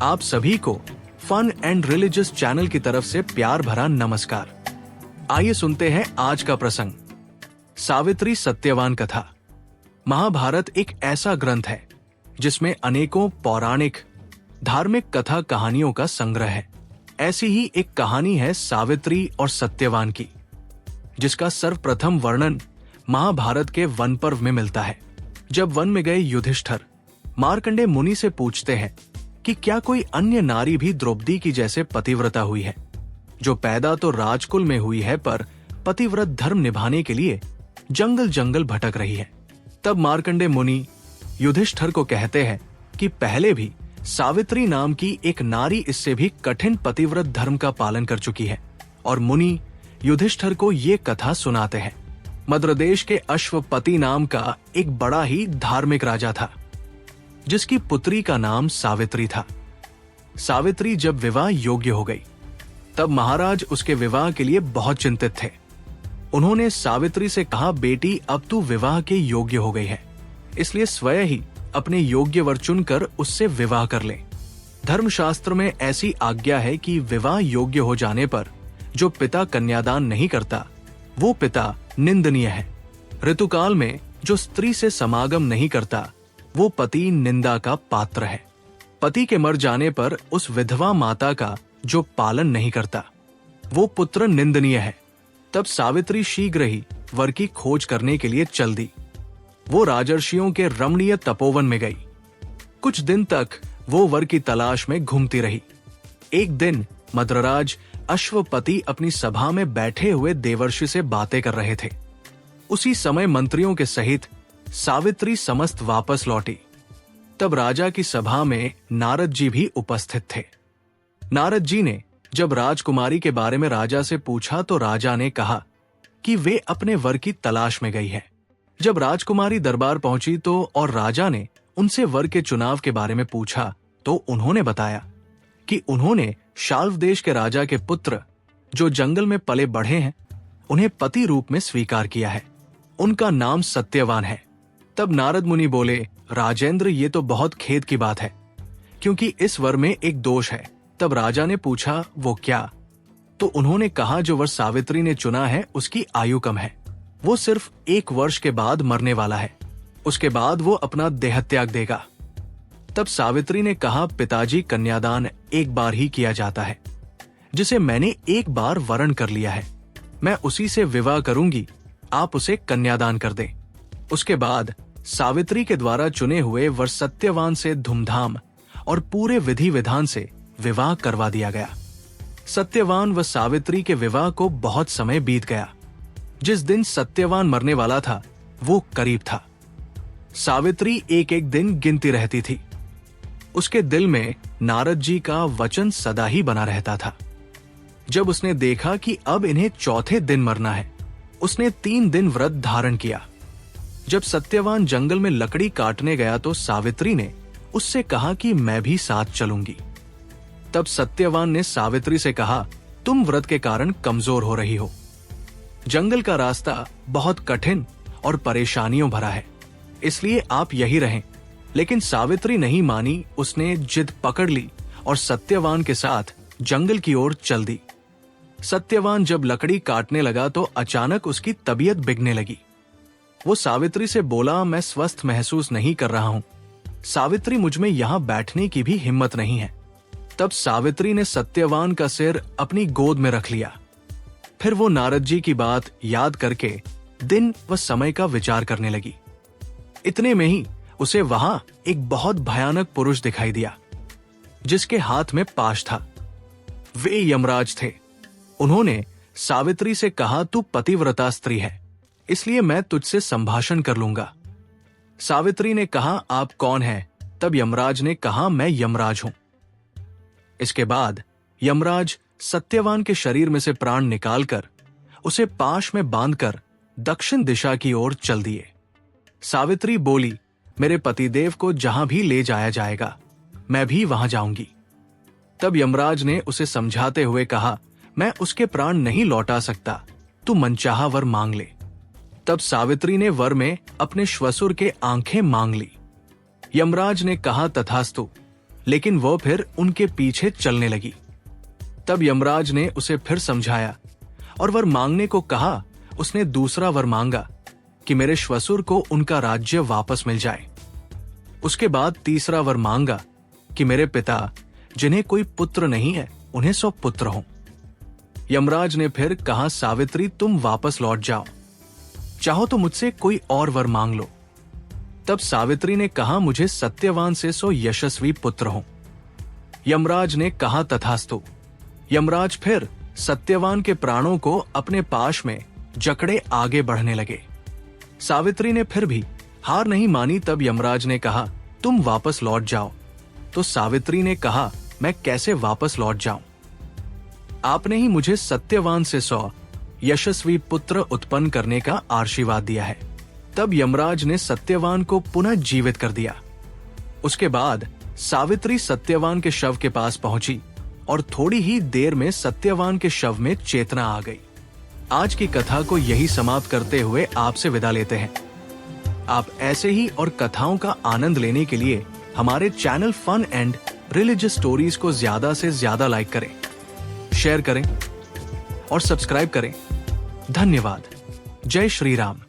आप सभी को फन एंड रिलीजियस चैनल की तरफ से प्यार भरा नमस्कार। आइए सुनते हैं आज का प्रसंग। सावित्री सत्यवान कथा। महाभारत एक ऐसा ग्रंथ है जिसमें अनेकों पौराणिक धार्मिक कथा कहानियों का संग्रह है। ऐसी ही एक कहानी है सावित्री और सत्यवान की, जिसका सर्वप्रथम वर्णन महाभारत के वन पर्व में मिलता है। जब वन में गए युधिष्ठिर मार्कंडेय मुनि से पूछते हैं कि क्या कोई अन्य नारी भी द्रौपदी की जैसे पतिव्रता हुई है, जो पैदा तो राजकुल में हुई है पर पतिव्रत धर्म निभाने के लिए जंगल जंगल भटक रही है। तब मार्कंडेय मुनि युधिष्ठिर को कहते हैं कि पहले भी सावित्री नाम की एक नारी इससे भी कठिन पतिव्रत धर्म का पालन कर चुकी है। और मुनि युधिष्ठिर को ये कथा सुनाते हैं। मद्र देश के अश्वपति नाम का एक बड़ा ही धार्मिक राजा था, जिसकी पुत्री का नाम सावित्री था। सावित्री जब विवाह योग्य हो गई, तब महाराज उसके विवाह के लिए बहुत चिंतित थे। उन्होंने सावित्री से कहा, बेटी अब तू विवाह के योग्य हो गई है, इसलिए स्वयं ही अपने योग्य वर चुनकर उससे विवाह कर ले। धर्मशास्त्र में ऐसी आज्ञा है कि विवाह योग्य हो जाने पर जो पिता कन्यादान नहीं करता, वो पिता निंदनीय है। ऋतुकाल में जो स्त्री से समागम नहीं करता, वो पति निंदा का पात्र है। पति के मर जाने पर उस विधवा माता का जो पालन नहीं करता, वो पुत्र निंदनीय है। तब सावित्री शीघ्र ही वर की खोज करने के लिए चल दी। वो राजर्षियों के रमणीय तपोवन में गई। कुछ दिन तक वो वर की तलाश में घूमती रही। एक दिन मद्रराज अश्वपति अपनी सभा में बैठे हुए देवर्षि से बातें कर रहे थे। उसी समय मंत्रियों के सहित सावित्री समस्त वापस लौटी। तब राजा की सभा में नारद जी भी उपस्थित थे। नारद जी ने जब राजकुमारी के बारे में राजा से पूछा तो राजा ने कहा कि वे अपने वर की तलाश में गई है। जब राजकुमारी दरबार पहुंची तो और राजा ने उनसे वर के चुनाव के बारे में पूछा तो उन्होंने बताया कि उन्होंने शाल्व देश के राजा के पुत्र, जो जंगल में पले बढ़े हैं, उन्हें पति रूप में स्वीकार किया है। उनका नाम सत्यवान है। तब नारद मुनि बोले, राजेंद्र, ये तो बहुत खेद की बात है, क्योंकि इस वर में एक दोष है। तब राजा ने पूछा, वो क्या? तो उन्होंने कहा, जो वर सावित्री ने चुना है उसकी आयु कम है। वो सिर्फ 1 वर्ष के बाद मरने वाला है। उसके बाद वो अपना देह त्याग देगा। तब सावित्री ने कहा, पिताजी, कन्यादान एक बार ही किया जाता है, जिसे मैंने एक बार वरण कर लिया है। मैं उसी से विवाह करूंगी, आप उसे कन्यादान कर दें। उसके बाद सावित्री के द्वारा चुने हुए वर सत्यवान से धूमधाम और पूरे विधि विधान से विवाह करवा दिया गया। सत्यवान व सावित्री के विवाह को बहुत समय बीत गया। जिस दिन सत्यवान मरने वाला था, वो करीब था। सावित्री एक एक दिन गिनती रहती थी। उसके दिल में नारद जी का वचन सदा ही बना रहता था। जब उसने देखा कि अब इन्हें चौथे दिन मरना है, उसने 3 दिन व्रत धारण किया। जब सत्यवान जंगल में लकड़ी काटने गया तो सावित्री ने उससे कहा कि मैं भी साथ चलूंगी। तब सत्यवान ने सावित्री से कहा, तुम व्रत के कारण कमजोर हो रही हो। जंगल का रास्ता बहुत कठिन और परेशानियों भरा है, इसलिए आप यही रहें। लेकिन सावित्री नहीं मानी। उसने जिद पकड़ ली और सत्यवान के साथ जंगल की ओर चल दी। सत्यवान जब लकड़ी काटने लगा तो अचानक उसकी तबीयत बिगड़ने लगी। वो सावित्री से बोला, मैं स्वस्थ महसूस नहीं कर रहा हूं। सावित्री, मुझ में यहां बैठने की भी हिम्मत नहीं है। तब सावित्री ने सत्यवान का सिर अपनी गोद में रख लिया। फिर वो नारद जी की बात याद करके दिन व समय का विचार करने लगी। इतने में ही उसे वहां एक बहुत भयानक पुरुष दिखाई दिया, जिसके हाथ में पाश था। वे यमराज थे। उन्होंने सावित्री से कहा, तू पतिव्रता स्त्री है, इसलिए मैं तुझसे संभाषण कर लूंगा। सावित्री ने कहा, आप कौन हैं? तब यमराज ने कहा, मैं यमराज हूं। इसके बाद यमराज सत्यवान के शरीर में से प्राण निकालकर उसे पाश में बांधकर दक्षिण दिशा की ओर चल दिए। सावित्री बोली, मेरे पतिदेव को जहां भी ले जाया जाएगा, मैं भी वहां जाऊंगी। तब यमराज ने उसे समझाते हुए कहा, मैं उसके प्राण नहीं लौटा सकता, तू मनचाहा वर मांग ले। तब सावित्री ने वर में अपने श्वसुर के आंखें मांग ली। यमराज ने कहा, तथास्तु, लेकिन वो फिर उनके पीछे चलने लगी। तब यमराज ने उसे फिर समझाया और वर मांगने को कहा। उसने दूसरा वर मांगा कि मेरे श्वसुर को उनका राज्य वापस मिल जाए। उसके बाद तीसरा वर मांगा कि मेरे पिता जिन्हें कोई पुत्र नहीं है उन्हें 100 पुत्र हों। यमराज ने फिर कहा, सावित्री तुम वापस लौट जाओ, चाहो तो मुझसे कोई और वर मांग लो। तब सावित्री ने कहा, मुझे सत्यवान से 100 यशस्वी पुत्र हों। यमराज ने कहा, तथास्तु। यमराज फिर सत्यवान के प्राणों को अपने पाश में जकड़े आगे बढ़ने लगे। सावित्री ने फिर भी हार नहीं मानी। तब यमराज ने कहा, तुम वापस लौट जाओ। तो सावित्री ने कहा, मैं कैसे वापस लौट जाऊं? आपने ही मुझे सत्यवान से 100 यशस्वी पुत्र उत्पन्न करने का आशीर्वाद दिया है। तब यमराज ने सत्यवान को पुनः जीवित कर दिया। उसके बाद सावित्री सत्यवान के शव के पास पहुंची और थोड़ी ही देर में सत्यवान के शव में चेतना आ गई। आज की कथा को यही समाप्त करते हुए आपसे विदा लेते हैं। आप ऐसे ही और कथाओं का आनंद लेने के लिए हमारे channel fun and religious stories को ज्यादा से ज्यादा लाइक करें, शेयर करें और सब्सक्राइब करें। धन्यवाद। जय श्री राम।